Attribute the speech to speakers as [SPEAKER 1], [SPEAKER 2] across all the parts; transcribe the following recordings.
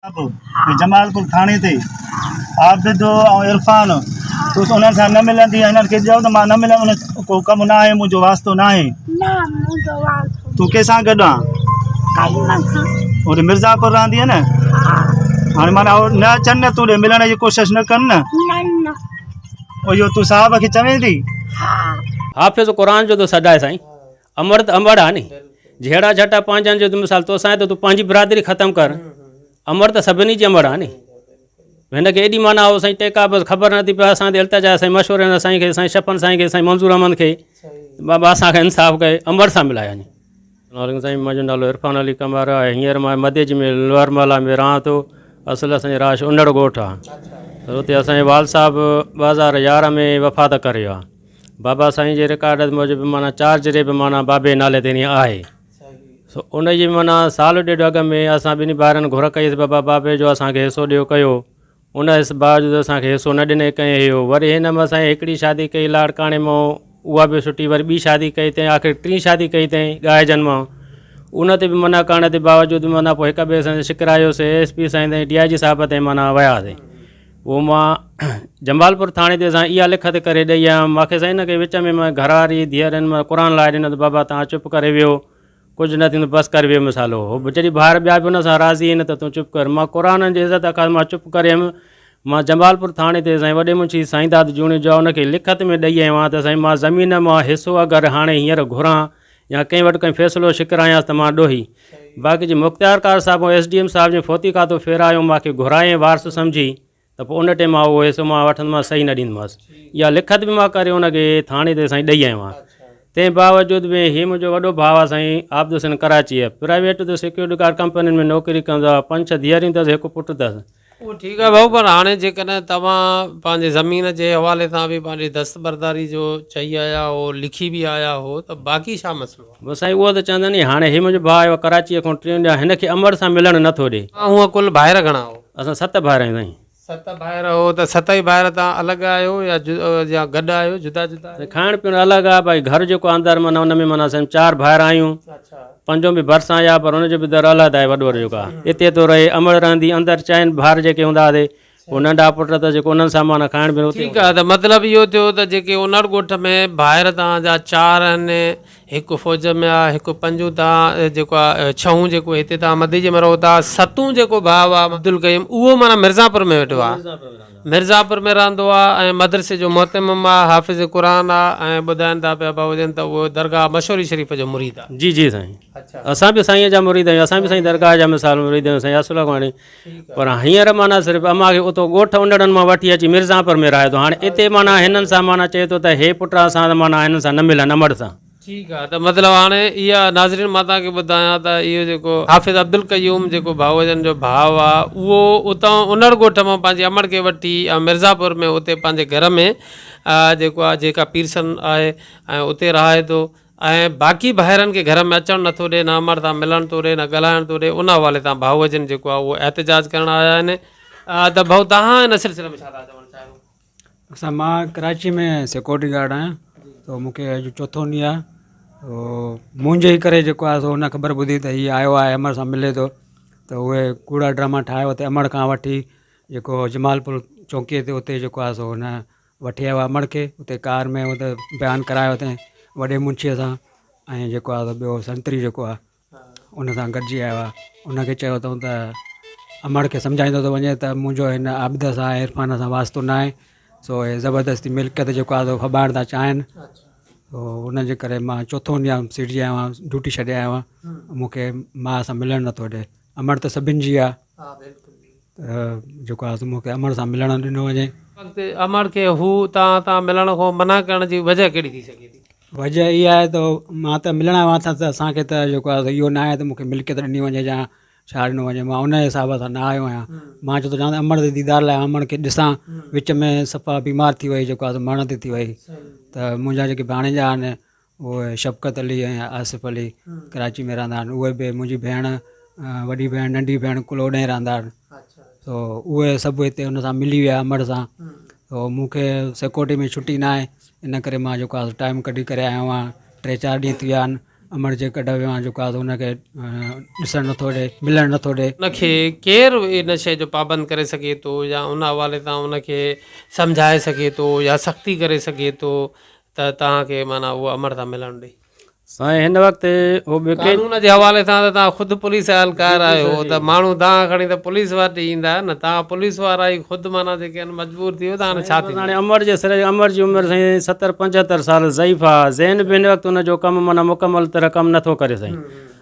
[SPEAKER 1] जमालपुर थाने ते आबिद और इरफान तो उन्हनि सां न मिलंदी हिननि खे चयो त मां न मिलां को कमु न आहे मुंहिंजो वास्तो न आहे तूं कंहिंसां गॾु आहे ओॾे मिर्ज़ापुर रहंदी आहे न हाणे माना न अचनि न तूं ॾे मिलण जी कोशिशि न कनि न इहो तूं साहिब खे चवें थी
[SPEAKER 2] हाफ़िज़ क़ुरान जो तो सॾाए साईं अमृत अमड़ आहे नी जहिड़ा झटा पंहिंजनि जो मिसाल तोसां त तूं पंहिंजी बिरादरी ख़तमु कर अमर त सभिनी जी अमड़ आहे नी हिन खे एॾी माना हो साईं टेका बसि ख़बर नथी पए असांखे इल्तिजा साईं मशहूरु आहिनि साईं खे साईं छपन साईं खे साईं मंज़ूर अहमद खे बाबा असांखे इंसाफ़ कये अमर सां मिलाया नी साईं मुंहिंजो नालो इरफान अली कमार आहे हींअर मां मदेज में लोअर माला में रहां थो असुलु असांजी राश उनड़ ॻोठ आहे हुते असांजे वाल साहिबु 2011 में वफ़ात करे वियो आहे बाबा साईं जे रिकार्ड मूजिबि माना 4 जरे बि माना बाबे नाले ते आहे सो उनजी माना साल ॾेढ अॻ में असां ॿिनी ॿारनि घुर कईसीं बाबा बाबे जो असांखे हिसो ॾियो कयो उन बावजूदि असांखे हिसो न ॾिने कयईं हुयो वरी हिन में असांजी हिकिड़ी शादी कई लाड़काणे मां उहा बि सुठी वरी ॿी शादी कई अथईं आख़िर 3 शादी कई अथईं ॻाइजनि मां उन ते बि मना करण जे बावजूदि माना पोइ हिक ॿिए सां शिकरायोसीं ASP साईं ताईं DIG साहिब ताईं माना वियासीं उहो मां जमालपुर थाणे ते असां इहा लिखत करे ॾेई आहियां मूंखे साईं न की विच में मां घरवारी धीअरनि मां क़ुर लाइ ॾिनो त बाबा तव्हां चुप करे वियो कुझु न थींदो बसि कर वियो मिसालो हो जॾहिं ॿार ॿिया बि हुन सां राज़ी आहिनि त तूं चुप कर मां क़ुर जी इज़त खां मां चुप करे हुयमि मां जमालपुर थाणे ते साईं वॾे मुंशी साईं दाद जूणी जो हुनखे लिखत में ॾेई आयो आहियां त साईं मां ज़मीन मां हिसो अगरि हाणे हींअर घुरां या कंहिं वटि कंहिं फ़ैसिलो शिकरायांसि त मां ॾोही बाक़ी जी मुख़्तियार कार साहिबु SDM साहिब जी फोती खातो फेरायो मूंखे घुराए वारस सम्झी त पोइ उन टाइम मां उहो हिसो मां वठंदोमांसि सही न ॾींदोमांसि इहा लिखत बि मां करे हुनखे थाणे ते साईं ॾेई आयो आहियां तंहिं बावजूदि बि हीउ मुंहिंजो वॾो भाउ आहे साईं आबिद हुसैन कराची आहे प्राइवेट त सिक्योरिटी गार्ड कंपनियुनि में नौकिरी कंदो आहे 5-6 धीअरूं अथसि हिकु पुटु अथसि
[SPEAKER 3] उहो ठीकु आहे भाऊ पर हाणे जेकॾहिं तव्हां पंहिंजे ज़मीन जे हवाले सां बि पंहिंजी दस्तबरदारी जो चई आया हो लिखी बि आया हो त बाक़ी छा मसइलो आहे
[SPEAKER 2] बसि साईं उहो त चवंदा नी हाणे हीउ मुंहिंजो भाउ आयो कराचीअ खां 3 ॾींहं हिन खे अमर सां मिलणु नथो ॾे
[SPEAKER 3] हूअं कुल भाइर घणा हो
[SPEAKER 2] असां 7 भाइर आहियूं साईं
[SPEAKER 3] 7 भाइर हो त 7 ई भाइर तव्हां अलॻि आहियो या गॾु आहियो जुदा जुदा
[SPEAKER 2] खाइण पीअण अलॻि आहे भई घर जेको अंदरि माना हुन में माना साईं 4 भाइर आहियूं पंजो बि भरिसां आया पर हुनजो बि दर अलॻि आहे वॾो जेको आहे हिते थो रहे अमर रहंदी अंदरि चइनि भाइर जेके हूंदा हुआ पोइ नंढा पुट त जेको उन्हनि सां माना खाइण पीअण
[SPEAKER 3] ठीकु आहे त मतिलबु इहो थियो त जेके उनड़ ॻोठ में भाइर तव्हांजा 4 आहिनि हिकु फ़ौज में आहे हिकु पंजूं तव्हां जेको आहे 6 जेको हिते तव्हां मदीजे में रहो था 7 जेको भाउ आहे अब्दुल कईम उहो माना मिर्ज़ापुर में वेठो आहे मिर्ज़ापुर में रहंदो आहे ऐं मदरसे जो मोहतमिम आहे हाफ़िज़ क़ुरान आहे ऐं ॿुधाइनि था पिया भाउ जन त उहो दरगाह मशहूरी शरीफ़ जो मुरीद आहे
[SPEAKER 2] जी साईं असां बि साईं जा मुरीद आहियूं असां बि साईं दरगाह जा मिसाल मुरीद आहियूं साईं असुल खाणी पर हींअर माना सिर्फ़ु अम्मा खे उतो ॻोठ उंडड़नि मां वठी अची मिर्ज़ापुर में रहे थो हाणे हिते माना हिननि सां माना चए थो त हे पुट असां माना हिननि सां न मिलनि अमड़ सां
[SPEAKER 3] ठीकु आहे त मतिलबु हाणे इहा नाज़रीन मां तव्हांखे ॿुधायां त इहो जेको हाफ़िज़ अब्दुल कयूम जेको भाउ जन जो भाउ आहे उहो उतां उनड़ ॻोठ मां पंहिंजे अमड़ खे वठी मिर्ज़ापुर में उते पंहिंजे घर में जेको आहे जेका पीरसन आहे ऐं उते रहे थो ऐं बाक़ी भाइरनि खे घर में अचणु नथो ॾे न अमड़ सां मिलणु थो ॾे न ॻाल्हाइणु थो ॾे उन हवाले सां भाउ जन जेको आहे उहो एहतिजाज करणु आया आहिनि त भाउ तव्हां हिन सिलसिले में छा था चवणु चाहियो
[SPEAKER 4] असां मां कराची में सिक्योरिटी गार्ड आहियां त मूंखे अॼु 4थो ॾींहुं आहे मुंहिंजे ई करे जेको आहे सो हुन ख़बर ॿुधी त हीअ आयो आहे अमर सां मिले थो त उहे कूड़ा ड्रामा ठाहियो त अमड़ खां वठी जेको जमालपुर चौकीअ ते उते जेको आहे सो हुन वठी आयो आहे अमड़ खे उते कार में उते बयानु करायो अथईं वॾे मुंशीअ सां ऐं जेको आहे ॿियो संतरी जेको आहे उन सां गॾिजी आयो आहे उनखे चयो अथऊं त अमड़ खे सम्झाईंदो थो वञे त मुंहिंजो हिन आबिद सां इरफान सां वास्तो न आहे सो हे ज़बरदस्ती मिल्कियत जेको आहे सो खॿाइण था चाहिनि तो हुनजे करे मां 4थो ॾींहुं सिटजी आयो आहियां ड्यूटी छॾे आयो आहियां मूंखे माउ सां मिलणु नथो ॾे अमड़ त सभिनि जी आहे जेको आहे मूंखे अमड़ सां मिलणु ॾिनो वञे
[SPEAKER 3] अमड़ खे हू तव्हां मिलण खां मना करण जी वजह कहिड़ी थी सघे थी
[SPEAKER 4] वजह इहा आहे त मां त मिलण आयो आहियां त असांखे त जेको आहे इहो न आहे त मूंखे मिल्कियत ॾिनी वञे या छा ॾिनो वञे मां उन हिसाब सां न आयो आहियां मां चयो त चवां अमड़ जे दीदार लाइ अमड़ खे ॾिसां विच में सफ़ा बीमार थी वई जेको आहे मरण ते थी वई त मुंहिंजा जेके भाणेजा आहिनि उहे शफ़क़त अली ऐं आसिफ़ अली कराची में रहंदा आहिनि उहे बि मुंहिंजी भेण वॾी भेण नंढी भेण कुल ओॾे रहंदा आहिनि तो उहे सभु हिते हुन सां मिली विया अमड़ सां तो मूंखे सिक्योरिटी में छुटी न आहे इन करे मां जेको आहे टाइम कढी करे आयो आहियां 3-4 ॾींहं थी विया आहिनि अमर जे कढ वियो आहे जेको आहे हुनखे ॾिसणु नथो ॾे मिलणु नथो ॾे।
[SPEAKER 3] उनखे केरु इन शइ जो पाबंद करे सघे थो या उन हवाले तां उनखे सम्झाए सघे थो या सख़्ती करे सघे थो त तव्हांखे माना उहो अमर था मिलणु ॾे?
[SPEAKER 2] साईं हिन वक़्तु उहो ॿियो के
[SPEAKER 3] कानून जे हवाले सां त तव्हां ख़ुदि पुलिस अहलकार आहियो त माण्हू तव्हां खणी त पुलिस वटि ईंदा न, तव्हां पुलिस वारा ई ख़ुदि माना जेके आहिनि मजबूर थी वियो त हाणे छा थींदो?
[SPEAKER 2] हाणे अमर जे सिर अमर जी उमिरि साईं 70-75 साल ज़ईफ़ आहे, ज़हन बि हिन वक़्तु हुनजो कमु माना मुकमल तरह कमु नथो करे साईं।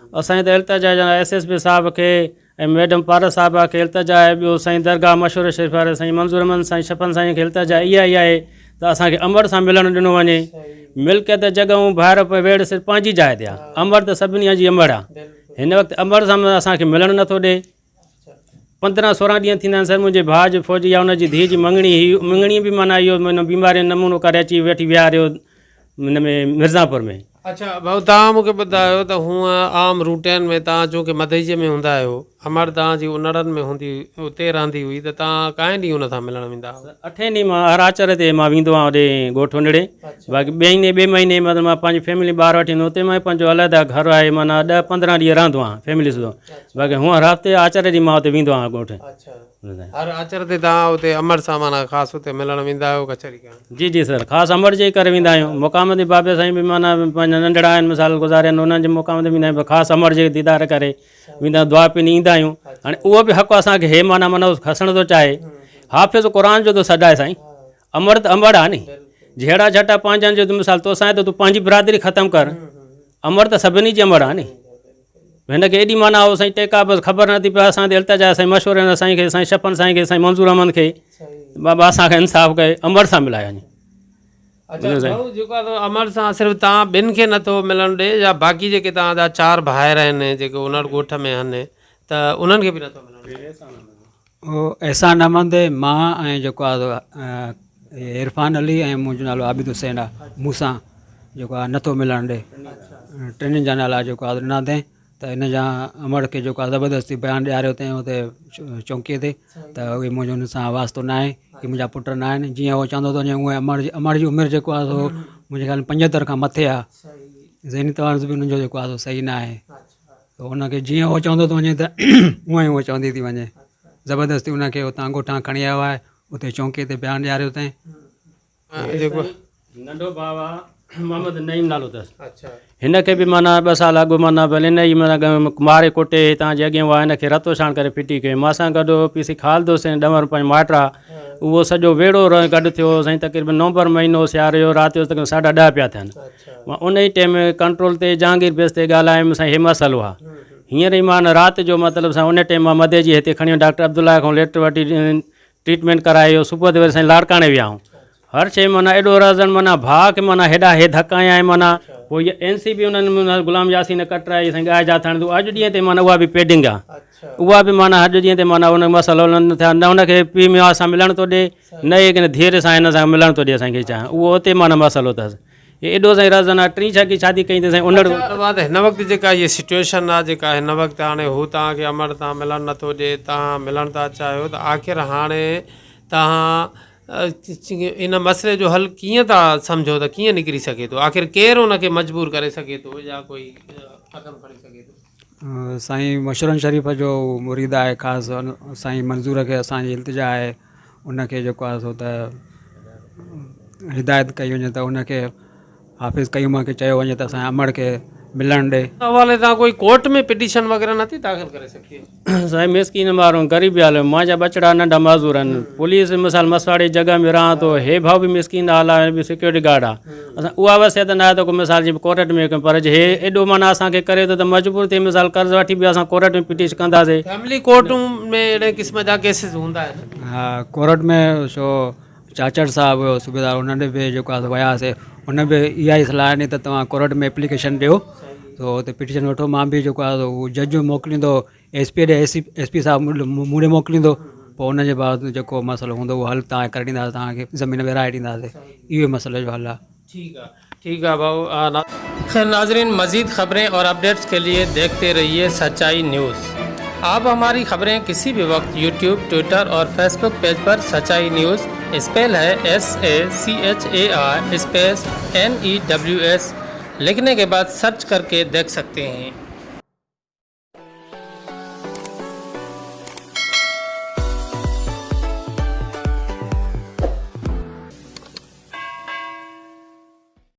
[SPEAKER 2] असांजी त इल्तिजा SSP साहिब खे ऐं मैडम पारस साहिबा खे इल्तिजा आहे, ॿियो साईं दरगाह मशहूरु शरीफ़ वारे साईं मंज़ूर अहमद साईं शफ़न साईं खे इल्तिजा इहा ई आहे त असांखे अमर सां मिलणु ॾिनो वञे। मिल्कियत जॻहूं ॿाहिरि पे वेड़ सिर्फ़ु पंहिंजी जाइ ते आहे, अमर त सभिनी जी अमर आहे। हिन वक़्तु अमर सां असांखे मिलणु नथो ॾे। 15-16 ॾींहं थींदा आहिनि सर, मुंहिंजे भाउ जी फौजी आहे, हुनजी धीउ जी मङणी बि माना इहो बीमारी नमूनो करे अची वेठी विया रहियो हिन में मिर्ज़ापुर में।
[SPEAKER 3] अच्छा भाऊ, तव्हां मूंखे ॿुधायो त हूअं आम रूटनि में तव्हां चूंकि मदईअ में हूंदा आहियो, अमर तव्हांजी उनड़नि में हूंदी उते रहंदी हुई, त तव्हां काएं ॾींहुं हुन सां मिलणु वेंदा हुआ?
[SPEAKER 2] 8 ॾींहं मां हर आचर ते मां वेंदो आहियां होॾे ॻोठु उनड़े। बाक़ी ॿिए महीने मतिलबु मां पंहिंजी फैमिली ॿार वठी वेंदो, उते मां पंहिंजो अलॻि घर आहे, माना 10-15 ॾींहं रहंदो आहियां फैमिली सां। बाक़ी हूअं हफ़्ते आचर ॾींहुं मां हुते वेंदो आहियां ॻोठु।
[SPEAKER 3] हर आचर ते तव्हां उते अमर सां माना ख़ासि उते मिलणु वेंदा आहियो कचहरी करणु?
[SPEAKER 2] जी सर, ख़ासि अमर जे करे वेंदा आहियूं। मुक़ाम ते बाबे साईं बि माना पंहिंजा नंढड़ा आहिनि मिसाल गुज़ारिया आहिनि, उन्हनि जे मुक़ाम ते वेंदा आहियूं, ख़ासि अमर जे दीदार करे वेंदा आहियूं, दुआ पिनी ईंदा आहियूं। हाणे उहो बि हक़ु असांखे हे माना खसणु थो चाहे। हाफ़िज़ क़ुरान जो त सॾाए साईं, अमर त अमर आहे नी, जहिड़ा झटा पंहिंजनि जो मिसाल तोसां त तूं पंहिंजी बिरादरी ख़तमु कर, अमर त सभिनी जी अमर आहे नी। हिनखे एॾी माना हो साईं टेका बसि ख़बर नथी पए। असां ते इल्तिजा साईं मशहूरु आहिनि साईं खे, साईं शफ़न साईं खे, साईं मंज़ूर अहमद खे, बाबा असांखे इंसाफ़ कये, अमर सां मिलाया वञे।
[SPEAKER 3] अच्छा भाऊ, जेको आहे अमर सां सिर्फ़ु तव्हां ॿिनि खे नथो मिलणु ॾे या बाक़ी जेके तव्हांजा 4 भाइर आहिनि जेके उनड़ ॻोठ में आहिनि त उन्हनि खे बि नथो मिलणु ॾे?
[SPEAKER 4] उहो एहसान अहमद, मां ऐं जेको आहे इरफान अली ऐं मुंहिंजो नालो आबिद हुसैन आहे, मूंसां जेको आहे नथो मिलणु ॾे। टिनिनि जा नाला जेको आहे ॾिना अथई, त हिन जा अमर खे जेको आहे ज़बरदस्ती बयानु ॾियारियो अथई हुते चौकीअ ते, त उहे मुंहिंजो हुन सां वास्तो न आहे की मुंहिंजा पुट न आहिनि। जीअं उहो चवंदो त उहे अमर जी उमिरि जेको आहे सो मुंहिंजे ख़्याल में 75 खां मथे आहे। ज़हनी तवाज़ुन बि हुनजो जेको आहे सही न आहे, त हुनखे जीअं उहो चवंदो थो वञे त उअं ई उहो चवंदी थी वञे। ज़बरदस्ती हुनखे हुतां ॻोठां खणी आयो आहे, उते चौकीअ ते बयानु ॾियारियो अथई।
[SPEAKER 3] जेको
[SPEAKER 2] नंढो भाउ आहे मोहम्मद नईम नालो अथसि, हिनखे बि माना 2 साल अॻु माना भले हिन ई माना मारे कोटे हितां जे अॻियां हुआ, हिनखे रतो छाण करे फिटी कयो। मां सां गॾु PC खालदो साईं ॾमर पंहिंजो माइट आहे, उहो सॼो वेड़ो गॾु थियो साईं। तक़रीबन नवंबर महीनो सियारे जो राति जो तक़रीबन 10:30 पिया थियनि। मां उन ई टाइम कंट्रोल ते जहांगीर बेस ते ॻाल्हायुमि साईं, हे मसइलो आहे हींअर ई मां राति जो मतिलबु साईं उन टाइम मां मदे जी हिते खणी वियो, डॉक्टर अब्दुल्ला खां लेटर वठी ट्रीटमेंट करायो, सुबुह ते वरी साईं लाड़काणे विया आहियूं। हर शइ माना एॾो रज़न माना भाउ खे माना हेॾा हे धका आया आहिनि माना। पोइ इहा NC बि उन्हनि गुलाम यासीन कटराई साईं गाय जा थियण, अॼु ॾींहं ते माना उहा बि पेंडिंग आहे। उहा बि माना अॼु ॾींहं ते माना उन मसइलो न थिया, न हुनखे पीउ में सां मिलणु थो ॾे, न हे धीअर सां हिन सां मिलणु थो ॾे असांखे चाहियां, उहो उते माना मसइलो अथसि। एॾो साईं रज़न आहे। 3 छह की शादी कई त साईं उनड़
[SPEAKER 3] हिन वक़्तु जेका इहा सिचुएशन आहे जेका हिन वक़्तु हाणे हू तव्हांखे अमर तां मिलणु नथो ॾे, तव्हां मिलणु था चाहियो, त आख़िर हाणे तव्हां इन मसइले जो हल कीअं था सम्झो त कीअं निकिरी सघे थो? आख़िर केरु हुनखे मजबूर करे सघे थो या कोई क़दम खणी सघे थो?
[SPEAKER 4] साईं मशरन शरीफ़ जो मुरीद आहे ख़ासि साईं मंज़ूर खे असांजी इल्तिजा आहे, उनखे जेको आहे सो त हिदायत कई वञे त उनखे हाफ़िज़ कयूम खे चयो वञे त असांजे अमर खे मिलणु ॾे।
[SPEAKER 3] हवाले तव्हां कोई कोर्ट में पिटीशन वग़ैरह नथी दाख़िल करे सघे?
[SPEAKER 2] साईं मिसकीन माण्हू ग़रीबी हाल, मुंहिंजा बचड़ा नंढा माज़ूर आहिनि, पुलिस मिसाल मसवाड़ी जॻह में रहां थो, हे भाउ बि मिसकीन हाल आहे, बि सिक्योरिटी गार्ड आहे। असां उहा वसियत न आहे त को मिसाल जी कोर्ट में कयूं, पर हे एॾो माना असांखे करे थो त मजबूर थिए मिसाल कर्ज़ वठी बि असां कोर्ट में पिटीशन कंदासीं।
[SPEAKER 3] फैमिली कोर्टूं में अहिड़े क़िस्म जा केसिस हूंदा आहिनि?
[SPEAKER 4] हा, कोर्ट में छो चाचड़ साहब हुयो सूबेदार, उन्हनि बि जेको आहे वियासीं, उन बि इहा ई सलाह ॾिनी त तव्हां कोर्ट में एप्लीकेशन ॾियो, त हुते पिटीशन वठो। मां बि जेको आहे उहो जज मोकिलींदो, SP ॾे SP साहब मूं ॾे मोकिलींदो, पोइ उनजे बाद जेको मसइलो हूंदो उहो हल तव्हां करे ॾींदासीं, तव्हांखे ज़मीन विराए ॾींदासीं। इहो मसइले जो हल आहे।
[SPEAKER 3] ठीक है भाऊ। खैर नाजरीन, मज़ीद खबरें और अपडेट्स के लिए देखते रहिए सच्चाई न्यूज़। आप हमारी खबरें किसी भी वक्त YouTube, ट्विटर और फेसबुक पेज पर सच्चाई न्यूज़ स्पेल है SACHAI स्पेस NEWS लिखने के बाद सर्च करके देख सकते हैं।